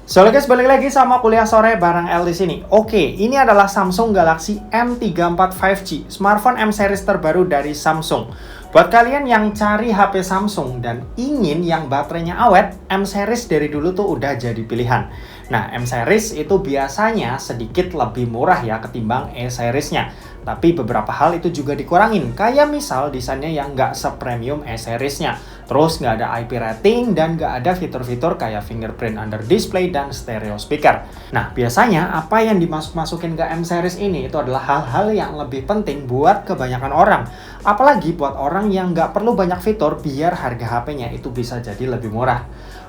So guys, balik lagi sama kuliah sore bareng El di sini. Oke, ini adalah Samsung Galaxy M34 5G, smartphone M series terbaru dari Samsung. Buat kalian yang cari HP Samsung dan ingin yang baterainya awet, M series dari dulu tuh udah jadi pilihan. Nah, M series itu biasanya sedikit lebih murah ya ketimbang E seriesnya. Tapi beberapa hal itu juga dikurangin, kayak misal desainnya yang nggak se-premium E seriesnya. Terus nggak ada IP rating dan nggak ada fitur-fitur kayak fingerprint under display dan stereo speaker. Nah, biasanya apa yang dimasukin ke M series ini itu adalah hal-hal yang lebih penting buat kebanyakan orang. Apalagi buat orang yang nggak perlu banyak fitur biar harga HP-nya itu bisa jadi lebih murah.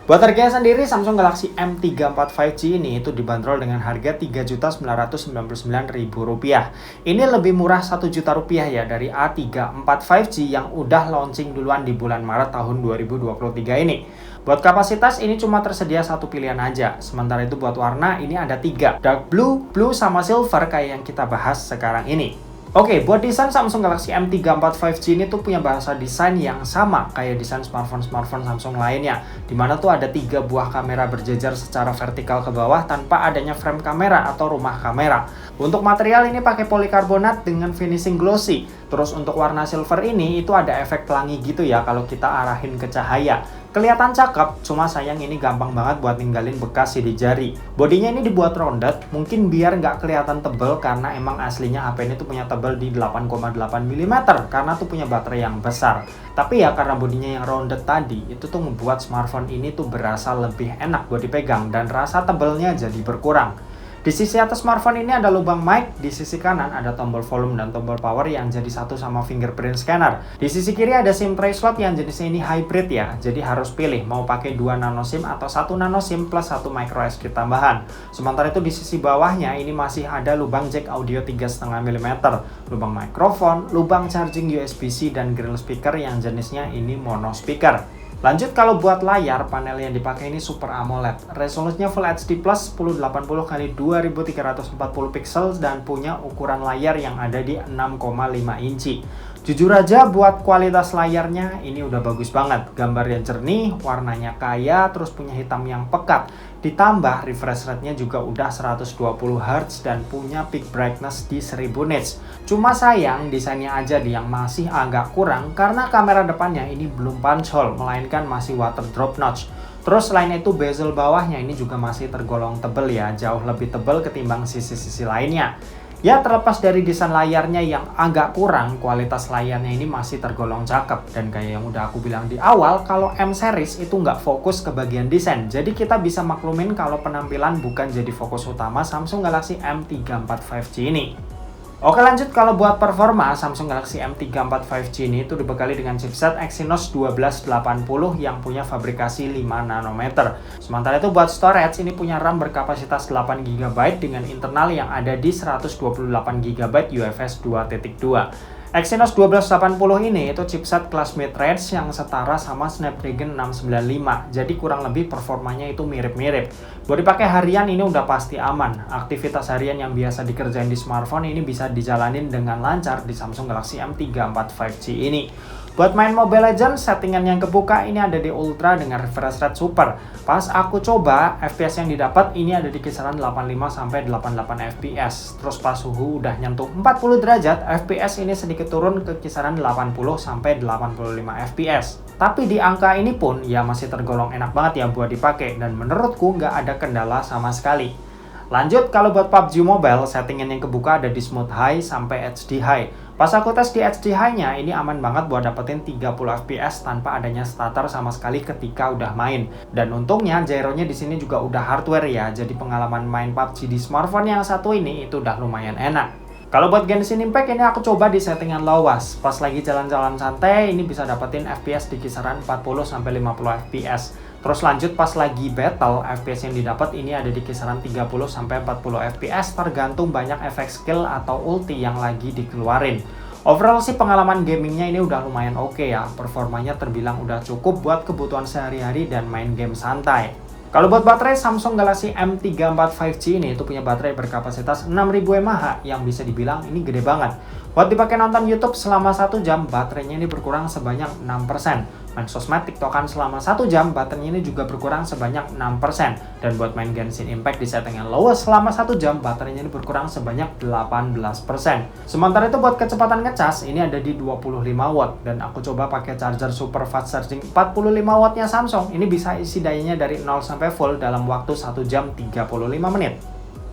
Buat harganya sendiri, Samsung Galaxy M34 5G ini itu dibanderol dengan harga Rp3.999.000. Ini lebih murah Rp1.000.000 ya dari A34 5G yang udah launching duluan di bulan Maret tahun 2023 ini. Buat kapasitas ini cuma tersedia satu pilihan aja. Sementara itu buat warna ini ada 3. Dark blue, blue sama silver kayak yang kita bahas sekarang ini. Oke, buat desain Samsung Galaxy M34 5G ini tuh punya bahasa desain yang sama kayak desain smartphone Samsung lainnya, dimana tuh ada 3 buah kamera berjejer secara vertikal ke bawah tanpa adanya frame kamera atau rumah kamera. Untuk material ini pakai polikarbonat dengan finishing glossy. Terus untuk warna silver ini itu ada efek pelangi gitu ya kalau kita arahin ke cahaya. Kelihatan cakep, cuma sayang ini gampang banget buat ninggalin bekas sidik jari. Bodinya ini dibuat rounded, mungkin biar nggak kelihatan tebel karena emang aslinya HP ini tuh punya tebel di 8,8 mm karena tuh punya baterai yang besar. Tapi ya karena bodinya yang rounded tadi, itu tuh membuat smartphone ini tuh berasa lebih enak buat dipegang dan rasa tebelnya jadi berkurang. Di sisi atas smartphone ini ada lubang mic, di sisi kanan ada tombol volume dan tombol power yang jadi satu sama fingerprint scanner. Di sisi kiri ada SIM tray slot yang jenisnya ini hybrid ya, jadi harus pilih mau pakai 2 nano SIM atau 1 nano SIM plus 1 micro SD tambahan. Sementara itu di sisi bawahnya ini masih ada lubang jack audio 3,5 mm, lubang mikrofon, lubang charging USB-C dan grill speaker yang jenisnya ini mono speaker. Lanjut kalau buat layar, panel yang dipakai ini Super AMOLED. Resolusinya Full HD Plus 1080x2340 pixel dan punya ukuran layar yang ada di 6,5 inci. Jujur aja buat kualitas layarnya ini udah bagus banget. Gambarnya jernih, warnanya kaya, terus punya hitam yang pekat. Ditambah refresh rate-nya juga udah 120 Hz dan punya peak brightness di 1000 nits. Cuma sayang desainnya aja yang masih agak kurang karena kamera depannya ini belum punch hole, melainkan masih water drop notch. Terus selain itu bezel bawahnya ini juga masih tergolong tebel ya, jauh lebih tebel ketimbang sisi-sisi lainnya. Ya terlepas dari desain layarnya yang agak kurang, kualitas layarnya ini masih tergolong cakep. Dan kayak yang udah aku bilang di awal, kalau M series itu nggak fokus ke bagian desain. Jadi kita bisa maklumin kalau penampilan bukan jadi fokus utama Samsung Galaxy M34 5G ini. Oke lanjut, kalau buat performa, Samsung Galaxy M34 5G ini itu dibekali dengan chipset Exynos 1280 yang punya fabrikasi 5 nanometer. Sementara itu buat storage ini punya RAM berkapasitas 8 GB dengan internal yang ada di 128 GB UFS 2.2. Exynos 1280 ini itu chipset kelas mid-range yang setara sama Snapdragon 695, jadi kurang lebih performanya itu mirip-mirip. Buat dipakai harian ini udah pasti aman. Aktivitas harian yang biasa dikerjain di smartphone ini bisa dijalanin dengan lancar di Samsung Galaxy M34 5G ini. Buat main Mobile Legends, settingan yang kebuka ini ada di Ultra dengan refresh rate super. Pas aku coba, FPS yang didapat ini ada di kisaran 85-88 FPS. Terus pas suhu udah nyentuh 40 derajat, FPS ini sedikit turun ke kisaran 80-85 FPS. Tapi di angka ini pun ya masih tergolong enak banget ya buat dipakai dan menurutku nggak ada kendala sama sekali. Lanjut, kalau buat PUBG Mobile, settingan yang kebuka ada di Smooth High sampai HD High. Pas aku tes di HD High-nya, ini aman banget buat dapetin 30 FPS tanpa adanya stutter sama sekali ketika udah main. Dan untungnya gyronya di sini juga udah hardware ya, jadi pengalaman main PUBG di smartphone yang satu ini itu udah lumayan enak. Kalau buat Genshin Impact ini aku coba di settingan lawas. Pas lagi jalan-jalan santai, ini bisa dapetin FPS di kisaran 40-50 FPS. Terus lanjut pas lagi battle, FPS yang didapat ini ada di kisaran 30-40 FPS tergantung banyak efek skill atau ulti yang lagi dikeluarin. Overall sih pengalaman gamingnya ini udah lumayan oke ya, performanya terbilang udah cukup buat kebutuhan sehari-hari dan main game santai. Kalau buat baterai, Samsung Galaxy M34 5G ini itu punya baterai berkapasitas 6000 mAh yang bisa dibilang ini gede banget. Buat dipakai nonton YouTube selama 1 jam, baterainya ini berkurang sebanyak 6%. Main sosmed TikTokan selama 1 jam, baterainya ini juga berkurang sebanyak 6%. Dan buat main Genshin Impact di setting yang lowest selama 1 jam, baterainya ini berkurang sebanyak 18%. Sementara itu buat kecepatan ngecas, ini ada di 25 watt. Dan aku coba pakai charger super fast charging 45 wattnya Samsung. Ini bisa isi dayanya dari 0 sampai full dalam waktu 1 jam 35 menit.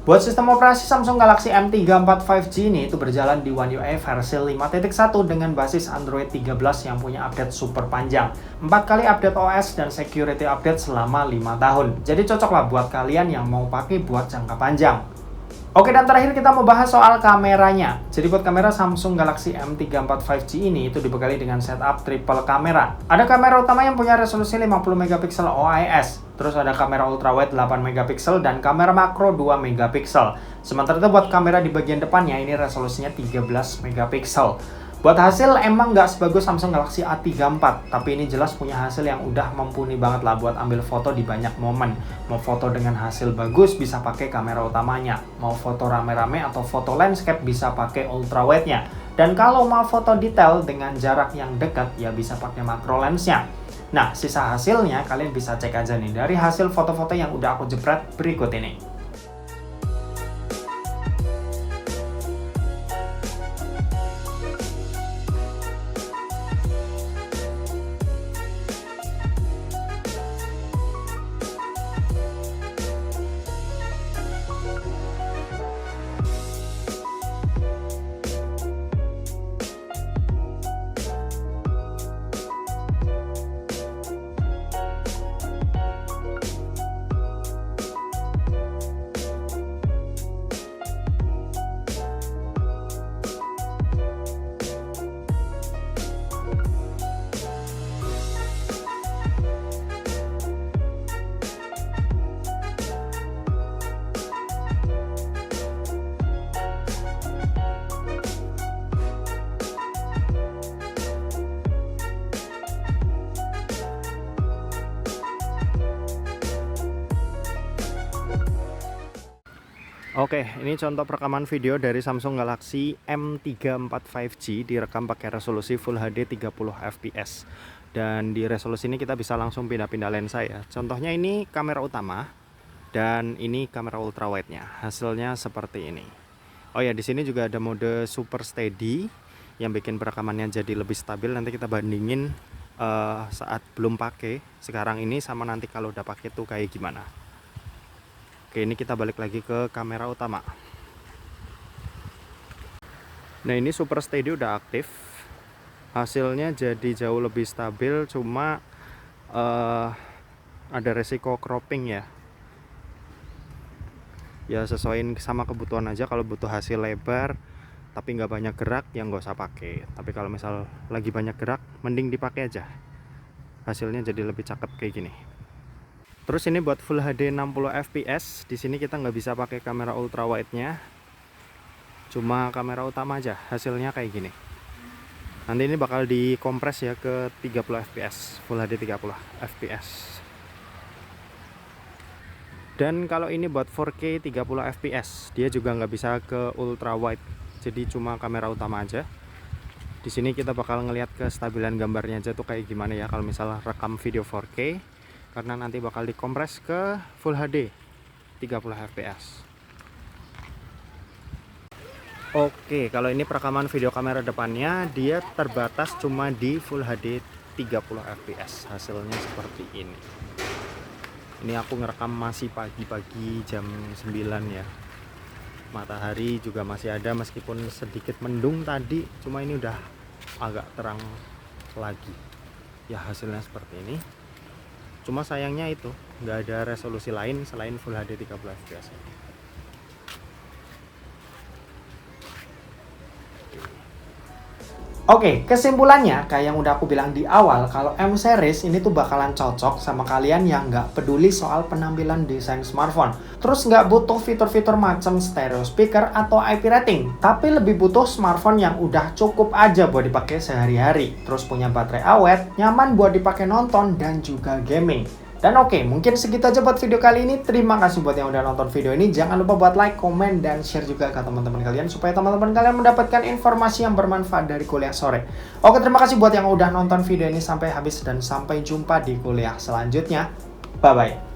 Buat sistem operasi Samsung Galaxy M34 5G ini itu berjalan di One UI versi 5.1 dengan basis Android 13 yang punya update super panjang. 4 kali update OS dan security update selama 5 tahun. Jadi cocoklah buat kalian yang mau pakai buat jangka panjang. Oke, dan terakhir kita mau bahas soal kameranya. Jadi buat kamera Samsung Galaxy M34 5G ini itu dibekali dengan setup triple kamera. Ada kamera utama yang punya resolusi 50 megapiksel OIS. Terus ada kamera ultrawide 8 megapiksel dan kamera makro 2 megapiksel. Sementara itu buat kamera di bagian depannya ini resolusinya 13 megapiksel. Buat hasil emang nggak sebagus Samsung Galaxy A34, tapi ini jelas punya hasil yang udah mumpuni banget lah buat ambil foto di banyak momen. Mau foto dengan hasil bagus bisa pakai kamera utamanya, mau foto rame-rame atau foto landscape bisa pakai ultrawide-nya. Dan kalau mau foto detail dengan jarak yang dekat ya bisa pakai macro lens-nya. Nah, sisa hasilnya kalian bisa cek aja nih dari hasil foto-foto yang udah aku jepret berikut ini. Oke, ini contoh perekaman video dari Samsung Galaxy M34 5G direkam pakai resolusi Full HD 30 fps. Dan di resolusi ini kita bisa langsung pindah-pindah lensa ya. Contohnya ini kamera utama dan ini kamera ultrawide-nya. Hasilnya seperti ini. Oh ya, di sini juga ada mode Super Steady yang bikin perekamannya jadi lebih stabil. Nanti kita bandingin saat belum pakai sekarang ini sama nanti kalau udah pakai tuh kayak gimana. Oke, ini kita balik lagi ke kamera utama. Nah, ini Super Steady udah aktif. Hasilnya jadi jauh lebih stabil, cuma ada resiko cropping ya. Ya sesuaiin sama kebutuhan aja. Kalau butuh hasil lebar tapi nggak banyak gerak ya nggak usah pakai. Tapi kalau misal lagi banyak gerak, mending dipakai aja. Hasilnya jadi lebih cakep kayak gini. Terus ini buat Full HD 60 fps. Di sini kita nggak bisa pakai kamera ultrawide-nya, cuma kamera utama aja. Hasilnya kayak gini. Nanti ini bakal dikompres ya ke 30 fps, Full HD 30 fps. Dan kalau ini buat 4K 30 fps, dia juga nggak bisa ke ultrawide, jadi cuma kamera utama aja. Di sini kita bakal ngelihat kestabilan gambarnya aja tuh kayak gimana ya kalau misalnya rekam video 4K. Karena nanti bakal dikompres ke Full HD 30 fps. Oke, kalau ini perekaman video kamera depannya, dia terbatas cuma di Full HD 30 fps. Hasilnya seperti ini. Ini aku ngerekam masih pagi-pagi jam 9 ya. Matahari juga masih ada meskipun sedikit mendung tadi, cuma ini udah agak terang lagi. Ya hasilnya seperti ini. Cuma sayangnya itu nggak ada resolusi lain selain Full HD 30 fps. Oke, kesimpulannya kayak yang udah aku bilang di awal, kalau M series ini tuh bakalan cocok sama kalian yang nggak peduli soal penampilan desain smartphone. Terus nggak butuh fitur-fitur macam stereo speaker atau IP rating, tapi lebih butuh smartphone yang udah cukup aja buat dipakai sehari-hari. Terus punya baterai awet, nyaman buat dipakai nonton dan juga gaming. Dan oke, mungkin segitu aja buat video kali ini. Terima kasih buat yang udah nonton video ini. Jangan lupa buat like, komen, dan share juga ke teman-teman kalian supaya teman-teman kalian mendapatkan informasi yang bermanfaat dari kuliah sore. Oke, terima kasih buat yang udah nonton video ini sampai habis dan sampai jumpa di kuliah selanjutnya. Bye-bye.